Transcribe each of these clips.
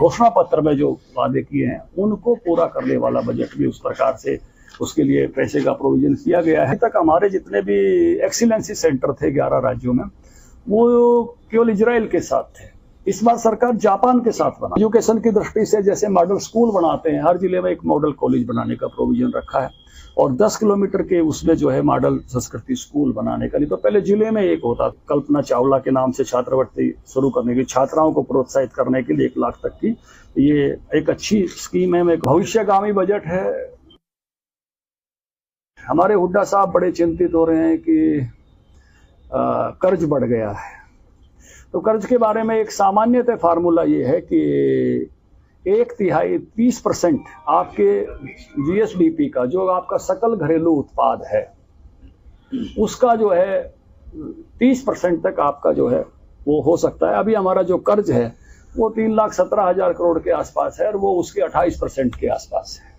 घोषणा पत्र में जो वादे किए हैं उनको पूरा करने वाला बजट भी उस प्रकार से उसके लिए पैसे का प्रोविजन किया गया है। तक हमारे जितने भी एक्सीलेंसी सेंटर थे 11 राज्यों में, वो केवल इजराइल के साथ थे। इस बार सरकार जापान के साथ बना। एजुकेशन की दृष्टि से जैसे मॉडल स्कूल बनाते हैं, हर जिले में एक मॉडल कॉलेज बनाने का प्रोविजन रखा है और 10 किलोमीटर के उसमें जो है मॉडल संस्कृति स्कूल बनाने का लिए। तो पहले जिले में एक होता, कल्पना चावला के नाम से छात्रवृत्ति शुरू करने की, छात्राओं को प्रोत्साहित करने के लिए 1 लाख तक की, ये एक अच्छी स्कीम है। भविष्यगामी बजट है। हमारे हुड्डा साहब बड़े चिंतित हो रहे हैं कि कर्ज बढ़ गया है। तो कर्ज के बारे में एक सामान्यतः फार्मूला ये है कि 1/3 30% आपके जीएसडीपी का, जो आपका सकल घरेलू उत्पाद है, उसका जो है 30% तक आपका जो है वो हो सकता है। अभी हमारा जो कर्ज है वो 3,17,000 करोड़ के आसपास है और वो उसके 28% के आसपास है।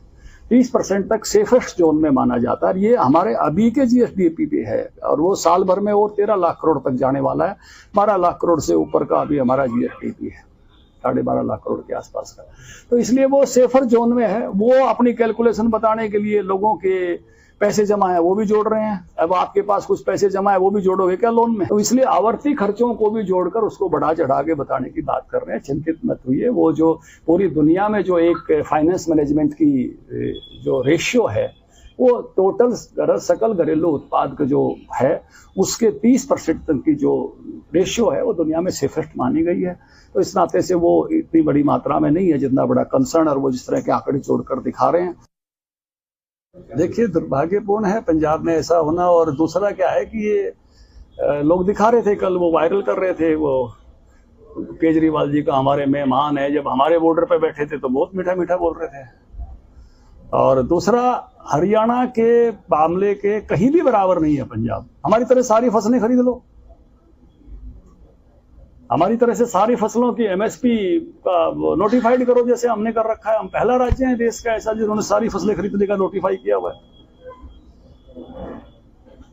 30% तक सेफेस्ट जोन में माना जाता है। ये हमारे अभी के जीएसडीपी पे है और वो साल भर में और 13 लाख करोड़ तक जाने वाला है। 12 लाख करोड़ से ऊपर का अभी हमारा जीएसडीपी है, 12.5 लाख करोड़ के आसपास का। तो इसलिए वो सेफर जोन में है। वो अपनी कैलकुलेशन बताने के लिए लोगों के पैसे जमा है वो भी जोड़ रहे हैं। अब आपके पास कुछ पैसे जमा है वो भी जोड़ोगे क्या लोन में? तो इसलिए आवर्ती खर्चों को भी जोड़कर उसको बढ़ा चढ़ा के बताने की बात कर रहे हैं। चिंतित मत हुइए। वो जो पूरी दुनिया में जो एक फाइनेंस मैनेजमेंट की जो रेशियो है, वो टोटल सकल घरेलू उत्पाद का जो है उसके 30% तक की जो रेशियो है वो दुनिया में सेफेस्ट मानी गई है। तो इस नाते से वो इतनी बड़ी मात्रा में नहीं है जितना बड़ा कंसर्न और वो जिस तरह के आंकड़े जोड़कर दिखा रहे हैं। देखिए, दुर्भाग्यपूर्ण है पंजाब में ऐसा होना। और दूसरा क्या है कि ये लोग दिखा रहे थे, कल वो वायरल कर रहे थे, वो केजरीवाल जी का हमारे मेहमान है, जब हमारे बॉर्डर पे बैठे थे तो बहुत मीठा मीठा बोल रहे थे। और दूसरा, हरियाणा के मामले के कहीं भी बराबर नहीं है पंजाब। हमारी तरह सारी फसलें खरीद लो, हमारी तरह से सारी फसलों की एमएसपी का नोटिफाइड करो जैसे हमने कर रखा है। हम पहला राज्य है देश का ऐसा जिन्होंने सारी फसलें खरीदने का नोटिफाई किया हुआ है।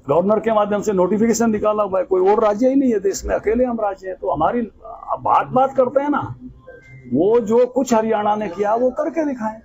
गवर्नर के माध्यम से नोटिफिकेशन निकाला हुआ है। कोई और राज्य ही नहीं है देश में, अकेले हम राज्य हैं। तो हमारी बात करते हैं ना, वो जो कुछ हरियाणा ने किया वो करके दिखाएं।